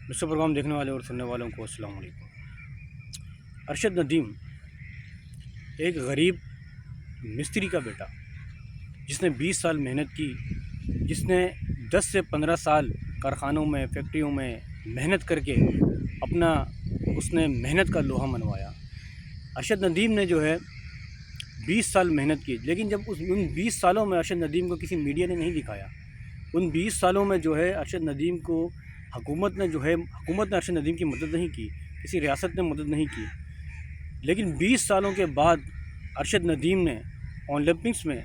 دوسرے پروگرام دیکھنے والے اور سننے والوں کو السلام علیکم۔ ارشد ندیم ایک غریب مستری کا بیٹا، جس نے 20 سال محنت کی، جس نے 10 سے 15 سال کارخانوں میں، فیکٹریوں میں محنت کر کے اپنا اس نے محنت کا لوہا منوایا۔ ارشد ندیم نے جو ہے 20 سال محنت کی، لیکن جب ان 20 سالوں میں ارشد ندیم کو کسی میڈیا نے نہیں دکھایا۔ ان 20 سالوں میں جو ہے ارشد ندیم کو حکومت نے ارشد ندیم کی مدد نہیں کی، کسی ریاست نے مدد نہیں کی۔ لیکن 20 سالوں کے بعد ارشد ندیم نے اولمپکس میں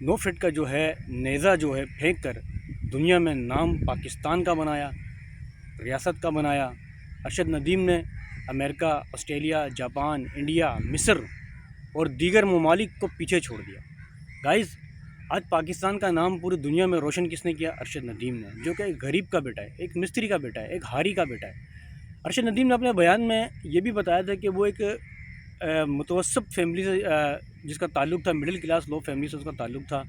9 فٹ کا جو ہے نیزہ جو ہے پھینک کر دنیا میں نام پاکستان کا بنایا، ریاست کا بنایا۔ ارشد ندیم نے امریکہ، آسٹریلیا، جاپان، انڈیا، مصر اور دیگر ممالک کو پیچھے چھوڑ دیا۔ گائز، آج پاکستان کا نام پوری دنیا میں روشن کس نے کیا؟ ارشد ندیم نے، جو کہ ایک غریب کا بیٹا ہے، ایک مستری کا بیٹا ہے، ایک ہاری کا بیٹا ہے۔ ارشد ندیم نے اپنے بیان میں یہ بھی بتایا تھا کہ وہ ایک متوسط فیملی سے جس کا تعلق تھا، مڈل کلاس لو فیملی سے اس کا تعلق تھا۔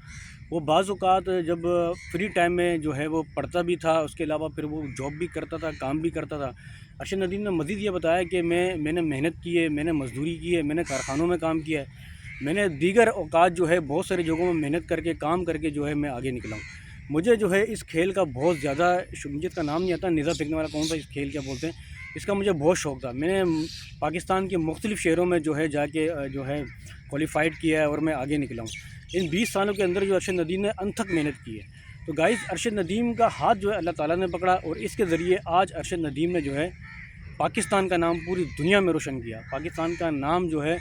وہ بعض اوقات جب فری ٹائم میں جو ہے وہ پڑھتا بھی تھا، اس کے علاوہ پھر وہ جاب بھی کرتا تھا، کام بھی کرتا تھا۔ ارشد ندیم نے مزید یہ بتایا کہ میں نے محنت کی ہے، میں نے مزدوری کی ہے، میں نے کارخانوں میں کام کیا ہے، میں نے دیگر اوقات جو ہے بہت ساری جگہوں میں محنت کر کے کام کر کے جو ہے میں آگے نکلا ہوں۔ مجھے جو ہے اس کھیل کا بہت زیادہ، مجھے اس کا نام نہیں آتا، نیزہ پھینکنے والا کون سا اس کھیل کیا بولتے ہیں، اس کا مجھے بہت شوق تھا۔ میں نے پاکستان کے مختلف شہروں میں جو ہے جا کے جو ہے کوالیفائڈ کیا ہے اور میں آگے نکلا ہوں۔ ان 20 سالوں کے اندر جو ارشد ندیم نے انتھک محنت کی ہے۔ تو گائز، ارشد ندیم کا ہاتھ جو ہے اللہ تعالیٰ نے پکڑا، اور اس کے ذریعے آج ارشد ندیم نے جو ہے پاکستان کا نام پوری دنیا میں روشن کیا۔ پاکستان کا نام جو ہے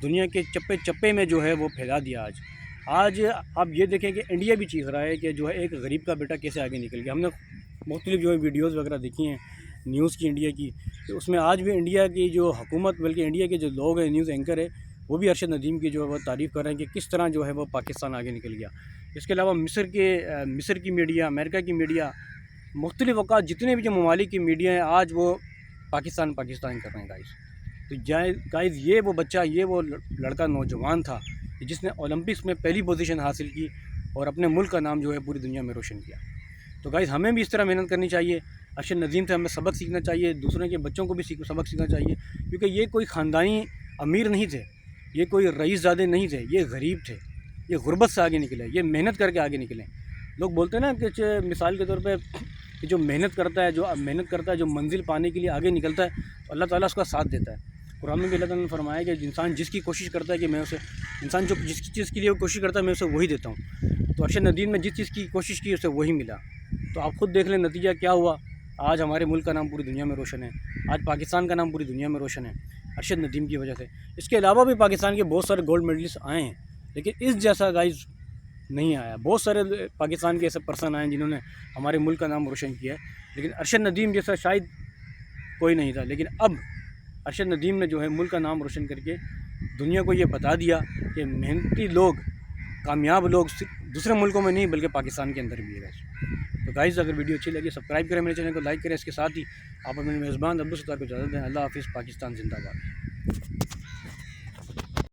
دنیا کے چپے چپے میں جو ہے وہ پھیلا دیا۔ آج آپ یہ دیکھیں کہ انڈیا بھی چیخ رہا ہے کہ جو ہے ایک غریب کا بیٹا کیسے آگے نکل گیا۔ ہم نے مختلف جو ہے ویڈیوز وغیرہ دیکھی ہیں نیوز کی، انڈیا کی، تو اس میں آج بھی انڈیا کی جو حکومت، بلکہ انڈیا کے جو لوگ ہیں، نیوز اینکر ہے، وہ بھی ارشد ندیم کی جو ہے وہ تعریف کر رہے ہیں کہ کس طرح جو ہے وہ پاکستان آگے نکل گیا۔ اس کے علاوہ مصر کی میڈیا، امریکہ کی میڈیا، مختلف اوقات جتنے بھی جو ممالک کی میڈیا ہیں، آج وہ پاکستان کر رہے ہیں گائز۔ تو گائز، یہ وہ بچہ، یہ وہ لڑکا نوجوان تھا جس نے اولمپکس میں پہلی پوزیشن حاصل کی اور اپنے ملک کا نام جو ہے پوری دنیا میں روشن کیا۔ تو گائز، ہمیں بھی اس طرح محنت کرنی چاہیے۔ ارشد ندیم سے ہمیں سبق سیکھنا چاہیے، دوسروں کے بچوں کو بھی سبق سیکھنا چاہیے، کیونکہ یہ کوئی خاندانی امیر نہیں تھے، یہ کوئی رئیس زادے نہیں تھے، یہ غریب تھے، یہ غربت سے آگے نکلے، یہ محنت کر کے آگے نکلے۔ لوگ بولتے ہیں نا کہ مثال کے طور پہ کہ جو محنت کرتا ہے، جو منزل پانے کے لیے آگے نکلتا ہے، تو اللہ تعالیٰ اس کا ساتھ دیتا ہے۔ قرآن میں بھی اللہ تعالیٰ نے فرمایا کہ انسان جس کی کوشش کرتا ہے کہ میں اسے، انسان جو جس چیز کے لیے وہ کوشش کرتا ہے میں اسے وہی دیتا ہوں۔ تو ارشد ندیم نے جس چیز کی کوشش کی اسے وہی ملا۔ تو آپ خود دیکھ لیں نتیجہ کیا ہوا۔ آج ہمارے ملک کا نام پوری دنیا میں روشن ہے، آج پاکستان کا نام پوری دنیا میں روشن ہے ارشد ندیم کی وجہ سے۔ اس کے علاوہ بھی پاکستان کے بہت سارے گولڈ میڈلسٹ آئے ہیں، لیکن اس جیسا گائز نہیں آیا۔ بہت سارے پاکستان کے ایسے پرسن آئے ہیں جنہوں نے ہمارے ملک کا نام روشن کیا ہے، لیکن ارشد ندیم جیسا شاید کوئی نہیں تھا۔ لیکن اب ارشد ندیم نے جو ہے ملک کا نام روشن کر کے دنیا کو یہ بتا دیا کہ محنتی لوگ، کامیاب لوگ صرف دوسرے ملکوں میں نہیں بلکہ پاکستان کے اندر بھی ہے۔ تو گائز، اگر ویڈیو اچھی لگی سبسکرائب کریں، میرے چینل کو لائک کریں، اس کے ساتھ ہی آپ اپنے میزبان عبدالستار کو اجازت دیں۔ اللہ حافظ، پاکستان زندہ باد۔